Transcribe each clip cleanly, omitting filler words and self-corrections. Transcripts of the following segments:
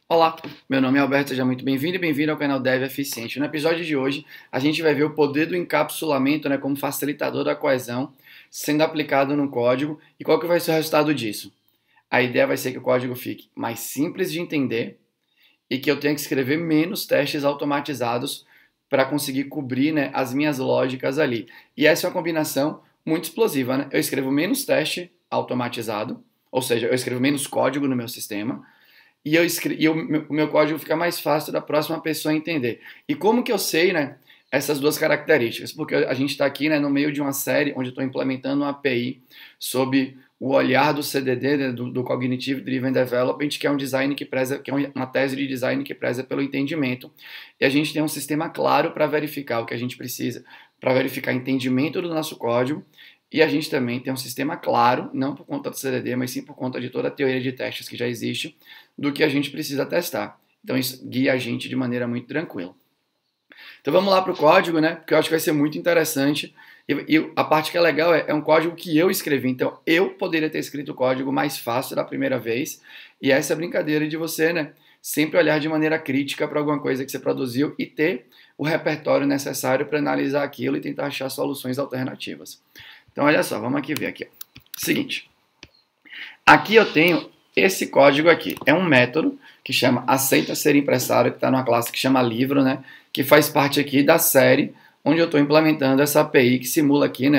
Olá, meu nome é Alberto, seja muito bem-vindo e bem-vindo ao canal Dev Eficiente. No episódio de hoje, a gente vai ver o poder do encapsulamento, como facilitador da coesão, sendo aplicado no código e qual que vai ser o resultado disso. A ideia vai ser que o código fique mais simples de entender e que eu tenha que escrever menos testes automatizados para conseguir cobrir, as minhas lógicas ali. E essa é uma combinação muito explosiva, né? Eu escrevo menos teste automatizado, ou seja, eu escrevo menos código no meu sistema, e o meu código fica mais fácil da próxima pessoa entender. E como que eu sei, essas duas características? Porque a gente está aqui, no meio de uma série onde eu estou implementando uma API sob o olhar do CDD, do Cognitive Driven Development, que é um design que preza, que é uma tese de design que preza pelo entendimento. E a gente tem um sistema claro para verificar o que a gente precisa, para verificar entendimento do nosso código. E a gente também tem um sistema claro, não por conta do CDD, mas sim por conta de toda a teoria de testes que já existe, do que a gente precisa testar. Então isso guia a gente de maneira muito tranquila. Então vamos lá para o código, porque eu acho que vai ser muito interessante. E a parte que é legal é um código que eu escrevi. Então eu poderia ter escrito o código mais fácil da primeira vez. E essa é a brincadeira de você, sempre olhar de maneira crítica para alguma coisa que você produziu e ter o repertório necessário para analisar aquilo e tentar achar soluções alternativas. Então, olha só, vamos aqui ver aqui. Seguinte, aqui eu tenho esse código aqui. É um método que chama aceita ser empresário, que está numa classe que chama livro, que faz parte aqui da série onde eu estou implementando essa API que simula aqui,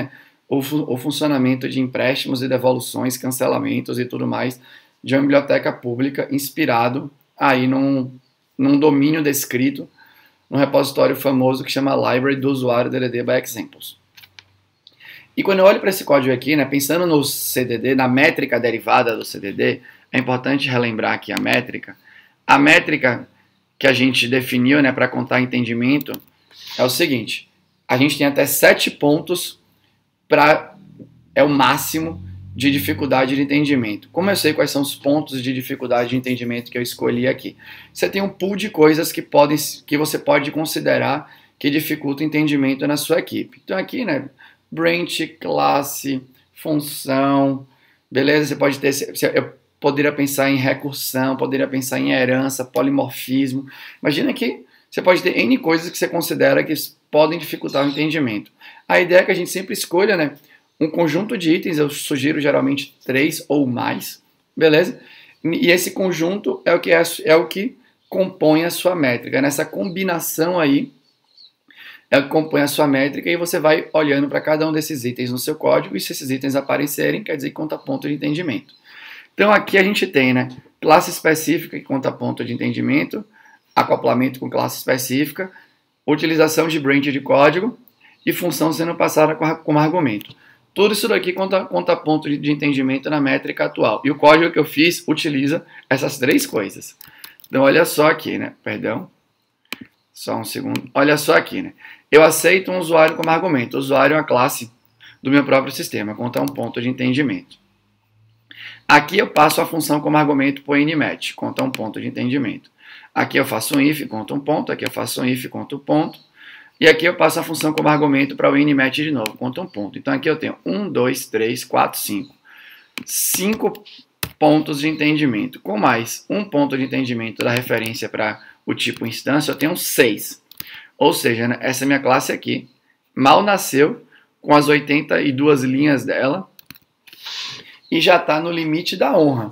o funcionamento de empréstimos e devoluções, cancelamentos e tudo mais de uma biblioteca pública inspirado aí num domínio descrito num repositório famoso que chama Library do usuário DDD by Examples. E quando eu olho para esse código aqui, pensando no CDD, na métrica derivada do CDD, é importante relembrar aqui a métrica. A métrica que a gente definiu, para contar entendimento é o seguinte: a gente tem até 7 pontos é o máximo de dificuldade de entendimento. Como eu sei quais são os pontos de dificuldade de entendimento que eu escolhi aqui? Você tem um pool de coisas que você pode considerar que dificulta o entendimento na sua equipe. Então aqui, branch, classe, função, beleza? Você pode ter, eu poderia pensar em recursão, poderia pensar em herança, polimorfismo. Imagina que você pode ter N coisas que você considera que podem dificultar o entendimento. A ideia é que a gente sempre escolha, um conjunto de itens, eu sugiro geralmente 3 ou mais, beleza? E esse conjunto é o que compõe a sua métrica. Nessa combinação aí, é o que compõe a sua métrica, e você vai olhando para cada um desses itens no seu código, e se esses itens aparecerem, quer dizer que conta ponto de entendimento. Então aqui a gente tem, classe específica que conta ponto de entendimento, acoplamento com classe específica, utilização de branch de código e função sendo passada como argumento. Tudo isso daqui conta ponto de entendimento na métrica atual. E o código que eu fiz utiliza essas 3 coisas. Então olha só aqui, perdão. Só um segundo. Olha só aqui, Eu aceito um usuário como argumento. O usuário é uma classe do meu próprio sistema, conta um ponto de entendimento. Aqui eu passo a função como argumento por nmatch, conta um ponto de entendimento. Aqui eu faço um if, conta um ponto. Aqui eu faço um if, conta um ponto. E aqui eu passo a função como argumento para o nmatch de novo, conta um ponto. Então aqui eu tenho 1, 2, 3, 4, 5. 5 pontos de entendimento. Com mais um ponto de entendimento da referência para o tipo instância, eu tenho 6. Ou seja, essa minha classe aqui mal nasceu com as 82 linhas dela e já está no limite da honra.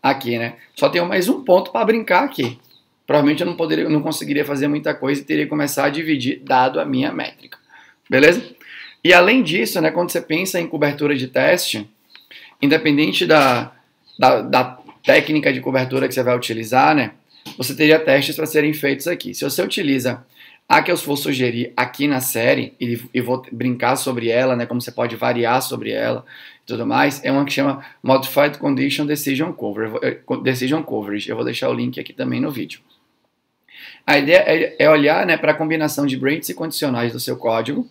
Aqui, Só tenho mais um ponto para brincar aqui. Provavelmente eu não conseguiria fazer muita coisa e teria que começar a dividir dado a minha métrica. Beleza? E além disso, quando você pensa em cobertura de teste, independente da técnica de cobertura que você vai utilizar, você teria testes para serem feitos aqui. Se você utiliza a que eu vou sugerir aqui na série, e vou brincar sobre ela, como você pode variar sobre ela e tudo mais, é uma que chama Modified Condition Decision Coverage. Eu vou deixar o link aqui também no vídeo. A ideia é olhar para a combinação de branches e condicionais do seu código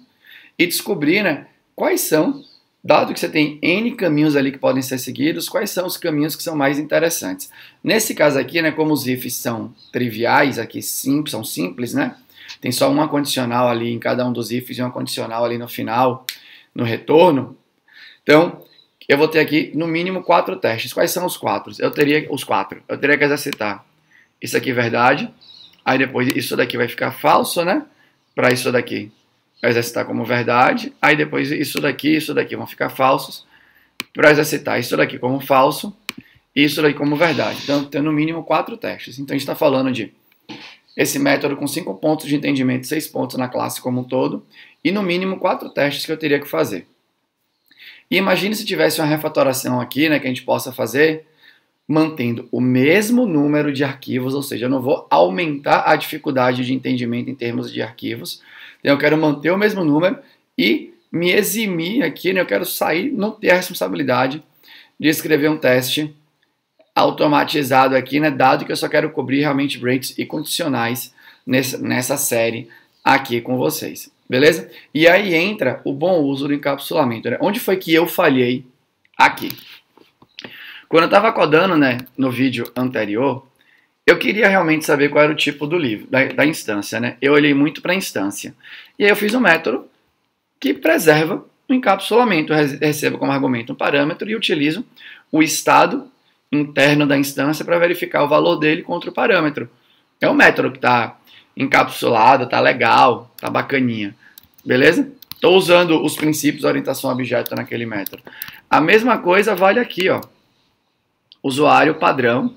e descobrir quais são, dado que você tem N caminhos ali que podem ser seguidos, quais são os caminhos que são mais interessantes. Nesse caso aqui, como os ifs são triviais, aqui são simples, tem só uma condicional ali em cada um dos ifs e uma condicional ali no final, no retorno. Então, eu vou ter aqui no mínimo 4 testes. Quais são os 4? Eu teria que exercitar isso aqui verdade, aí depois isso daqui vai ficar falso, né? Para isso daqui vai exercitar como verdade, aí depois isso daqui vão ficar falsos para exercitar isso daqui como falso e isso daqui como verdade. Então tem no mínimo 4 testes. Então a gente está falando de esse método com 5 pontos de entendimento, 6 pontos na classe como um todo, e no mínimo 4 testes que eu teria que fazer. E imagine se tivesse uma refatoração aqui, né, que a gente possa fazer mantendo o mesmo número de arquivos, ou seja, eu não vou aumentar a dificuldade de entendimento em termos de arquivos, então eu quero manter o mesmo número e me eximir aqui, né, eu quero sair, não ter a responsabilidade de escrever um teste automatizado aqui, né, dado que eu só quero cobrir realmente breaks e condicionais nessa série aqui com vocês. Beleza? E aí entra o bom uso do encapsulamento, né? Onde foi que eu falhei aqui? Quando eu estava codando, né, no vídeo anterior, eu queria realmente saber qual era o tipo do livro, da instância, né? Eu olhei muito para a instância. E aí eu fiz um método que preserva o encapsulamento. Eu recebo como argumento um parâmetro e utilizo o estado interno da instância para verificar o valor dele contra o parâmetro. É um método que está encapsulado, tá legal, tá bacaninha, beleza? Estou usando os princípios da orientação a objeto naquele método. A mesma coisa vale aqui, ó. Usuário padrão.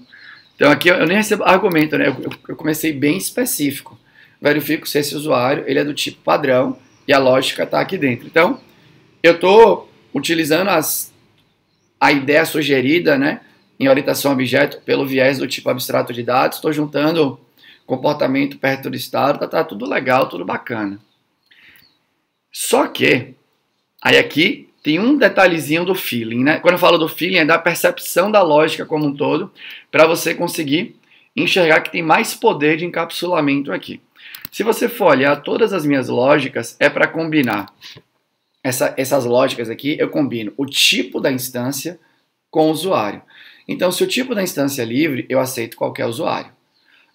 Então aqui eu nem recebo argumento, né? Eu comecei bem específico. Verifico se esse usuário ele é do tipo padrão e a lógica está aqui dentro. Então eu estou utilizando a ideia sugerida, né, em orientação a objeto pelo viés do tipo abstrato de dados. Estou juntando comportamento perto do estado, tá tudo legal, tudo bacana. Só que, aí aqui tem um detalhezinho do feeling, né? Quando eu falo do feeling, é da percepção da lógica como um todo, para você conseguir enxergar que tem mais poder de encapsulamento aqui. Se você for olhar todas as minhas lógicas, é para combinar. Essas lógicas aqui, eu combino o tipo da instância com o usuário. Então, se o tipo da instância é livre, eu aceito qualquer usuário.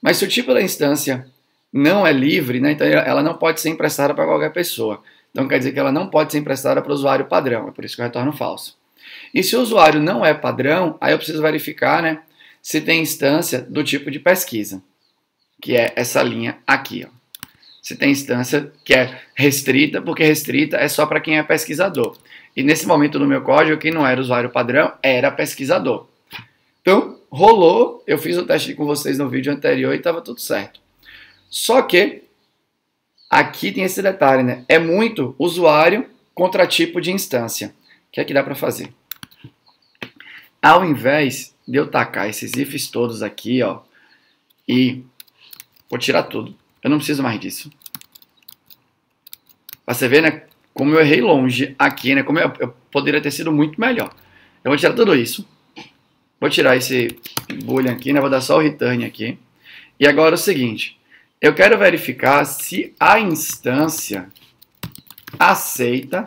Mas se o tipo da instância não é livre, né, então ela não pode ser emprestada para qualquer pessoa. Então quer dizer que ela não pode ser emprestada para o usuário padrão, é por isso que eu retorno falso. E se o usuário não é padrão, aí eu preciso verificar, né, se tem instância do tipo de pesquisa, que é essa linha aqui. Ó. Se tem instância que é restrita, porque restrita é só para quem é pesquisador. E nesse momento do meu código, quem não era usuário padrão era pesquisador. Então, rolou, eu fiz o teste com vocês no vídeo anterior e estava tudo certo. Só que, aqui tem esse detalhe, né? É muito usuário contra tipo de instância. O que é que dá para fazer? Ao invés de eu tacar esses ifs todos aqui, ó, e vou tirar tudo. Eu não preciso mais disso. Pra você ver, né? Como eu errei longe aqui, né? Como eu poderia ter sido muito melhor. Eu vou tirar tudo isso. Vou tirar esse boolean aqui, né? Vou dar só o return aqui. E agora é o seguinte. Eu quero verificar se a instância aceita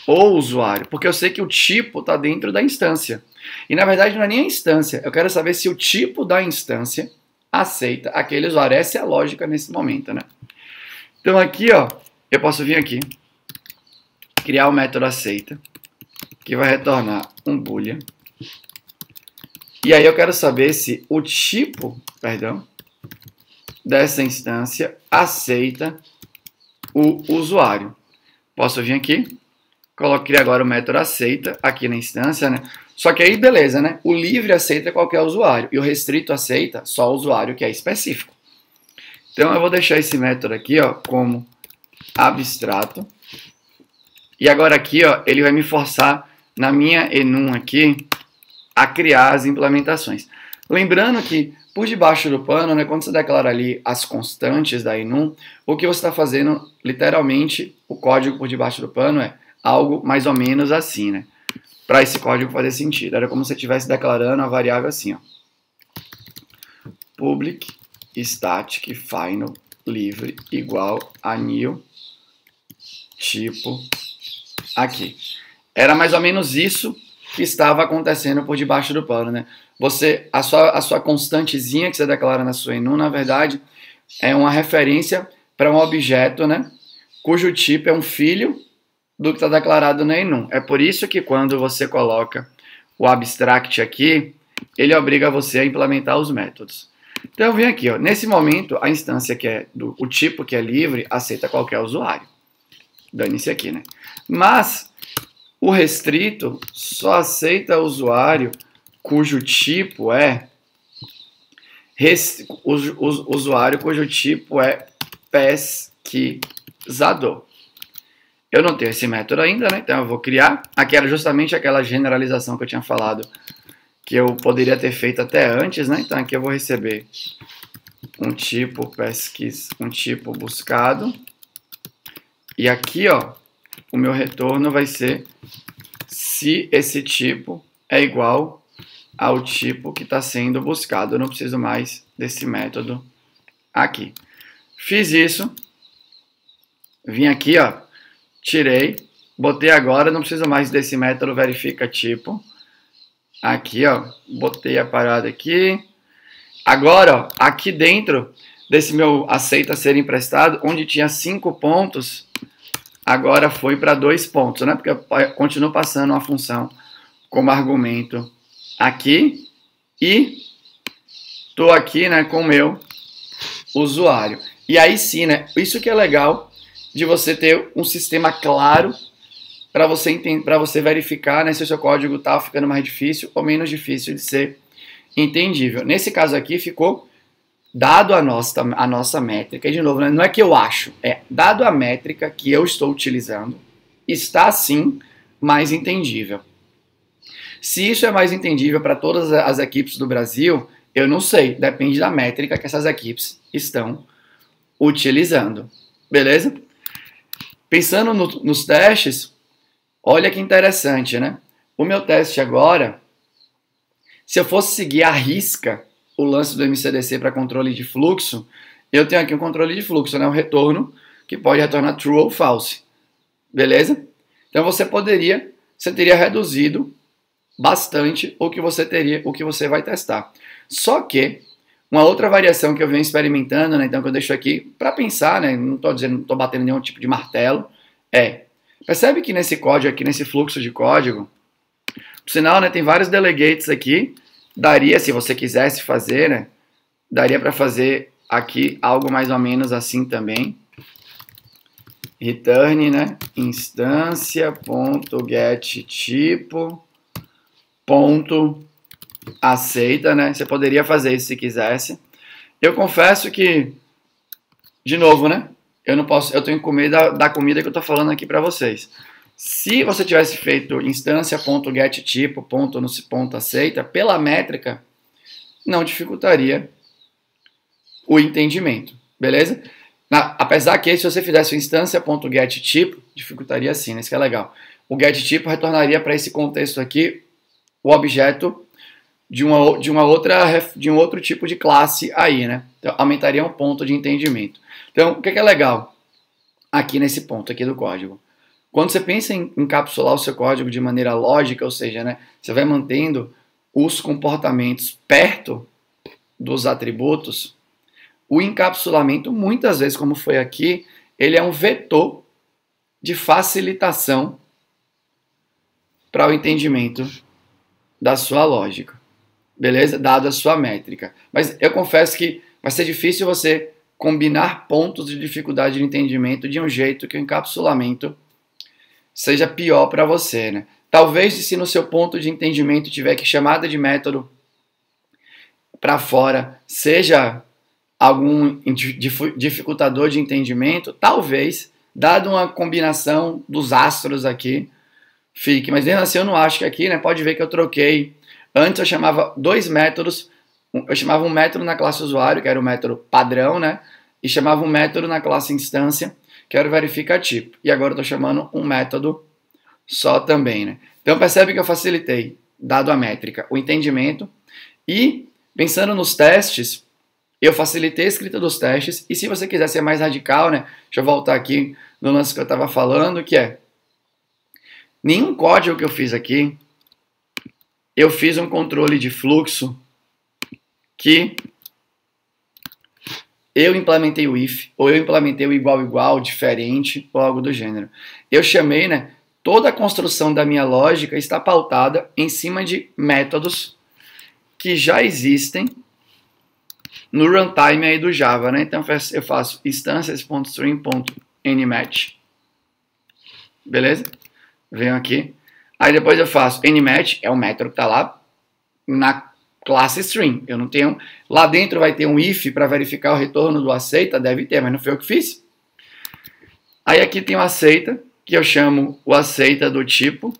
o usuário. Porque eu sei que o tipo está dentro da instância. E na verdade não é nem a instância. Eu quero saber se o tipo da instância aceita aquele usuário. Essa é a lógica nesse momento, né? Então aqui, ó, eu posso vir aqui, criar o método aceita, que vai retornar um boolean. E aí eu quero saber se o tipo, dessa instância aceita o usuário. Posso vir aqui, coloquei agora o método aceita aqui na instância, né? Só que aí beleza, né? O livre aceita qualquer usuário e o restrito aceita só o usuário que é específico. Então eu vou deixar esse método aqui, ó, como abstrato. E agora aqui, ó, ele vai me forçar na minha enum aqui a criar as implementações. Lembrando que por debaixo do pano, né, quando você declara ali as constantes da enum, o que você está fazendo, literalmente, o código por debaixo do pano é algo mais ou menos assim, né? Para esse código fazer sentido. Era como se você estivesse declarando a variável assim, ó. Public static final livre igual a new tipo aqui. Era mais ou menos isso que estava acontecendo por debaixo do pano, né? A sua constantezinha que você declara na sua enum, na verdade, é uma referência para um objeto, né? Cujo tipo é um filho do que está declarado no enum. É por isso que quando você coloca o abstract aqui, ele obriga você a implementar os métodos. Então eu venho aqui, ó, nesse momento a instância que é o tipo que é livre aceita qualquer usuário. Dane-se aqui, né? Mas o restrito só aceita usuário cujo tipo é usuário cujo tipo é pesquisador. Eu não tenho esse método ainda, né? Então eu vou criar. Aqui era justamente aquela generalização que eu tinha falado que eu poderia ter feito até antes, né? Então aqui eu vou receber um tipo um tipo buscado. E aqui, ó, o meu retorno vai ser se esse tipo é igual ao tipo que está sendo buscado. Eu não preciso mais desse método aqui. Fiz isso. Vim aqui, ó, tirei, botei agora, não preciso mais desse método verifica tipo. Aqui, ó, botei a parada aqui. Agora, ó, aqui dentro desse meu aceita ser emprestado, onde tinha 5 pontos, agora foi para 2 pontos, né? Porque eu continuo passando uma função como argumento aqui e tô aqui, né, com o meu usuário. E aí sim, né? Isso que é legal de você ter um sistema claro para você verificar, né, se o seu código está ficando mais difícil ou menos difícil de ser entendível. Nesse caso aqui ficou dado a nossa métrica, e de novo, né, não é que eu acho, é dado a métrica que eu estou utilizando, está sim mais entendível. Se isso é mais entendível para todas as equipes do Brasil, eu não sei, depende da métrica que essas equipes estão utilizando. Beleza? Pensando nos testes, olha que interessante, né? O meu teste agora, se eu fosse seguir à risca o lance do MCDC para controle de fluxo, eu tenho aqui um controle de fluxo, né? Um retorno que pode retornar true ou false. Beleza? Então você teria reduzido bastante o que você vai testar. Só que uma outra variação que eu venho experimentando, né, então que eu deixo aqui para pensar, né, não estou batendo nenhum tipo de martelo, percebe que nesse código aqui, nesse fluxo de código, por sinal, né, tem vários delegates aqui, daria, se você quisesse fazer, né, daria para fazer aqui algo mais ou menos assim também. Return, né, instância.getTypo ponto aceita, né? Você poderia fazer isso se quisesse. Eu confesso que, de novo, né? Eu não posso, eu tenho que comer da comida que eu tô falando aqui para vocês. Se você tivesse feito instância.getTypo ponto aceita, pela métrica, não dificultaria o entendimento, beleza? Apesar que se você fizesse o instância.getTypo, dificultaria sim, né? Isso que é legal. O getTypo retornaria para esse contexto aqui o objeto de um outro tipo de classe aí, né? Então, aumentaria um ponto de entendimento. Então, o que é legal aqui nesse ponto aqui do código? Quando você pensa em encapsular o seu código de maneira lógica, ou seja, né, você vai mantendo os comportamentos perto dos atributos, o encapsulamento, muitas vezes, como foi aqui, ele é um vetor de facilitação para o entendimento da sua lógica, beleza? Dado a sua métrica. Mas eu confesso que vai ser difícil você combinar pontos de dificuldade de entendimento de um jeito que o encapsulamento seja pior para você, né? Talvez se no seu ponto de entendimento tiver que chamada de método para fora seja algum dificultador de entendimento, talvez, dado uma combinação dos astros aqui, fique. Mas mesmo assim eu não acho que aqui, né? Pode ver que eu troquei. Antes eu chamava dois métodos. Eu chamava um método na classe usuário, que era o método padrão, né? E chamava um método na classe instância, que era o verifica tipo. E agora eu estou chamando um método só também, né? Então percebe que eu facilitei, dado a métrica, o entendimento. E pensando nos testes, eu facilitei a escrita dos testes. E se você quiser ser mais radical, né? Deixa eu voltar aqui no lance que eu estava falando, que é nenhum código que eu fiz aqui, eu fiz um controle de fluxo que eu implementei o if, ou eu implementei o igual, diferente, ou algo do gênero. Eu chamei, né, toda a construção da minha lógica está pautada em cima de métodos que já existem no runtime aí do Java, né? Então eu faço instances.string.nmatch. Beleza? Venho aqui. Aí depois eu faço nmatch, é o método que está lá na classe string. Eu não tenho... Lá dentro vai ter um if para verificar o retorno do aceita, deve ter, mas não foi eu que fiz. Aí aqui tem o aceita, que eu chamo o aceita do tipo.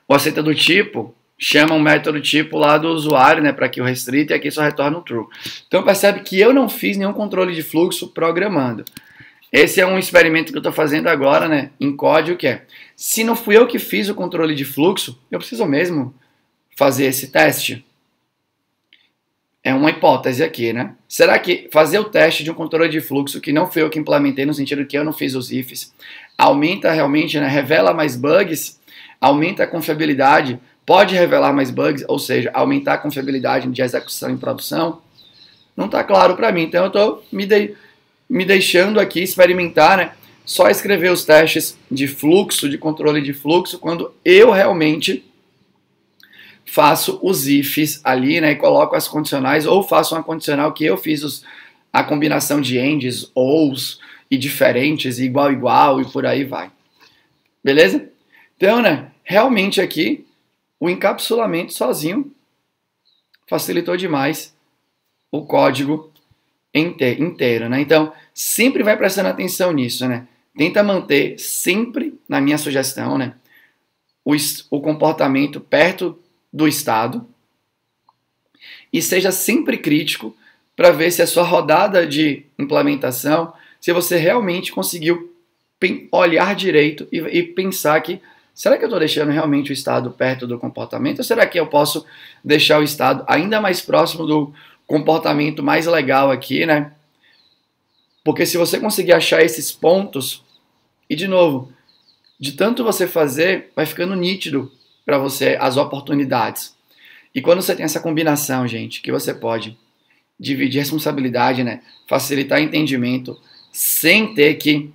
O aceita do tipo chama um método tipo lá do usuário, né, para que o restrito, e aqui só retorna o true. Então percebe que eu não fiz nenhum controle de fluxo programando. Esse é um experimento que eu estou fazendo agora, né, em código, que é, se não fui eu que fiz o controle de fluxo, eu preciso mesmo fazer esse teste? É uma hipótese aqui, né? Será que fazer o teste de um controle de fluxo que não fui eu que implementei, no sentido que eu não fiz os ifs, aumenta realmente, né, revela mais bugs, aumenta a confiabilidade, pode revelar mais bugs, ou seja, aumentar a confiabilidade de execução em produção? Não está claro para mim, então eu estou me deixando aqui experimentar, né? Só escrever os testes de fluxo, de controle de fluxo, quando eu realmente faço os ifs ali, né, e coloco as condicionais, ou faço uma condicional que eu fiz a combinação de ends, ous, e diferentes, e igual, e por aí vai. Beleza? Então, né, realmente aqui, o encapsulamento sozinho facilitou demais o código inteiro, né? Então, sempre vai prestando atenção nisso, né? Tenta manter sempre, na minha sugestão, né, o comportamento perto do estado e seja sempre crítico para ver se a sua rodada de implementação, se você realmente conseguiu olhar direito e pensar que será que eu estou deixando realmente o estado perto do comportamento ou será que eu posso deixar o estado ainda mais próximo do comportamento mais legal aqui, né? Porque se você conseguir achar esses pontos, e de novo, de tanto você fazer, vai ficando nítido para você as oportunidades. E quando você tem essa combinação, gente, que você pode dividir responsabilidade, né, facilitar entendimento, sem ter que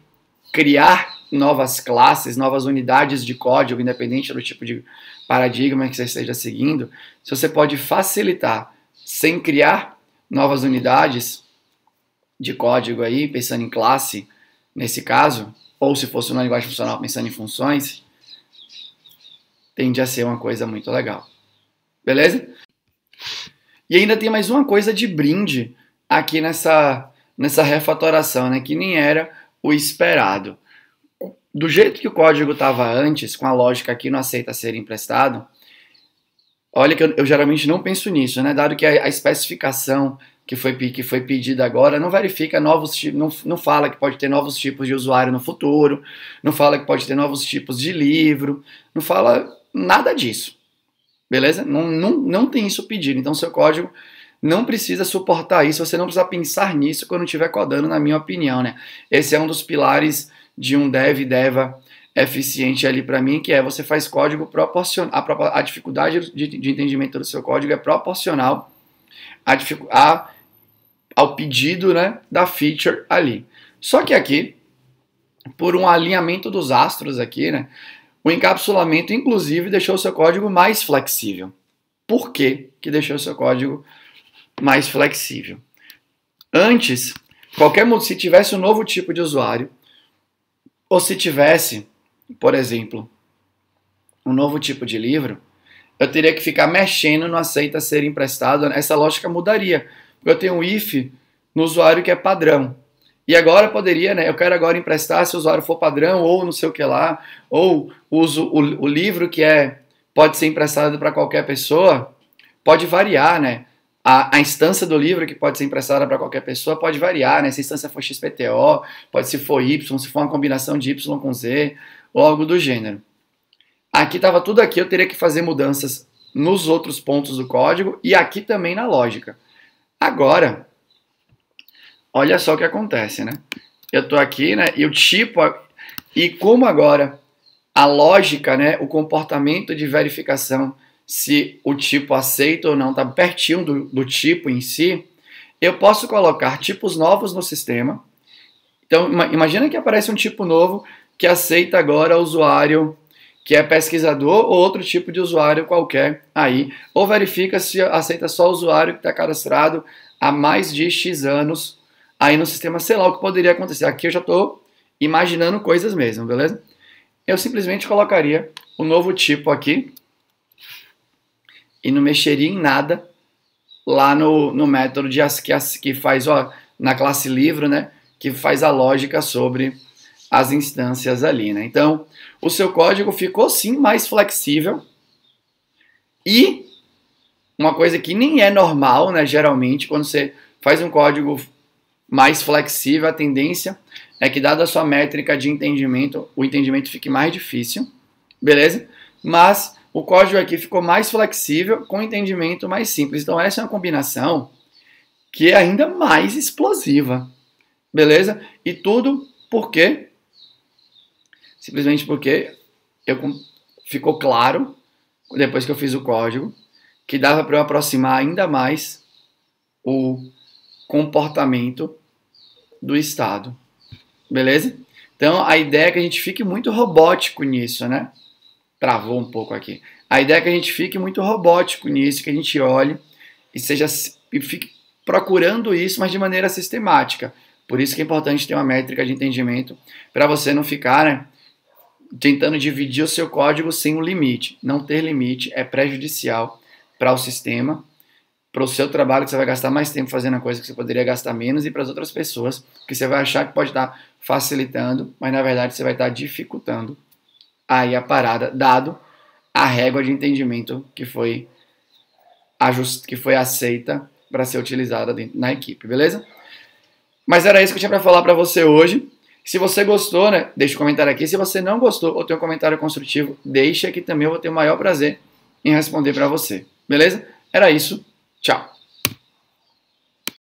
criar novas classes, novas unidades de código, independente do tipo de paradigma que você esteja seguindo, se você pode facilitar sem criar novas unidades de código aí, pensando em classe, nesse caso, ou se fosse uma linguagem funcional pensando em funções, tende a ser uma coisa muito legal. Beleza? E ainda tem mais uma coisa de brinde aqui nessa refatoração, né, que nem era o esperado. Do jeito que o código estava antes, com a lógica que não aceita ser emprestado, olha que eu geralmente não penso nisso, né, dado que a especificação que foi pedida agora não verifica novos tipos, não fala que pode ter novos tipos de usuário no futuro, não fala que pode ter novos tipos de livro, não fala nada disso. Beleza? Não tem isso pedido. Então, seu código não precisa suportar isso. Você não precisa pensar nisso quando estiver codando, na minha opinião, né? Esse é um dos pilares de um deva eficiente ali para mim, que é você faz código proporcional. A dificuldade de entendimento do seu código é proporcional ao pedido, né, da feature ali. Só que aqui, por um alinhamento dos astros aqui, né, o encapsulamento, inclusive, deixou o seu código mais flexível. Por que deixou o seu código mais flexível? Antes, se tivesse um novo tipo de usuário, ou se tivesse, por exemplo, um novo tipo de livro, eu teria que ficar mexendo no aceita ser emprestado. Essa lógica mudaria. Eu tenho um if no usuário que é padrão. E agora poderia, né? Eu quero agora emprestar se o usuário for padrão, ou não sei o que lá, ou uso o livro que pode ser emprestado para qualquer pessoa, pode variar, né? A instância do livro que pode ser emprestada para qualquer pessoa pode variar, né? Se a instância for XPTO, pode se for Y, se for uma combinação de Y com Z, ou algo do gênero. Aqui estava tudo aqui, eu teria que fazer mudanças nos outros pontos do código e aqui também na lógica. Agora, olha só o que acontece, né? Eu estou aqui, né? E o tipo, e como agora a lógica, né? O comportamento de verificação se o tipo aceita ou não está pertinho do tipo em si, eu posso colocar tipos novos no sistema. Então, imagina que aparece um tipo novo que aceita agora o usuário que é pesquisador ou outro tipo de usuário qualquer aí, ou verifica se aceita só o usuário que está cadastrado há mais de X anos aí no sistema, sei lá o que poderia acontecer. Aqui eu já estou imaginando coisas mesmo, beleza? Eu simplesmente colocaria o novo tipo aqui e não mexeria em nada lá no método que faz, ó, na classe livro, né, que faz a lógica sobre as instâncias ali, né? Então, o seu código ficou sim mais flexível e uma coisa que nem é normal, né, geralmente, quando você faz um código mais flexível, a tendência é que, dada a sua métrica de entendimento, o entendimento fique mais difícil, beleza? Mas o código aqui ficou mais flexível, com entendimento mais simples. Então essa é uma combinação que é ainda mais explosiva, beleza? E tudo porque, simplesmente porque ficou claro, depois que eu fiz o código, que dava para eu aproximar ainda mais o comportamento do estado, beleza? Então a ideia é que a gente fique muito robótico nisso, né? Travou um pouco aqui. A ideia é que a gente fique muito robótico nisso, que a gente olhe e fique procurando isso, mas de maneira sistemática. Por isso que é importante ter uma métrica de entendimento, para você não ficar, né, tentando dividir o seu código sem um limite. Não ter limite é prejudicial para o sistema, para o seu trabalho, que você vai gastar mais tempo fazendo a coisa que você poderia gastar menos, e para as outras pessoas, que você vai achar que pode estar facilitando, mas na verdade você vai estar dificultando aí a parada, dado a régua de entendimento que foi aceita para ser utilizada na equipe, beleza? Mas era isso que eu tinha para falar para você hoje. Se você gostou, né, deixa um comentário aqui. Se você não gostou ou tem um comentário construtivo, deixa aqui também, eu vou ter o maior prazer em responder para você, beleza? Era isso, tchau!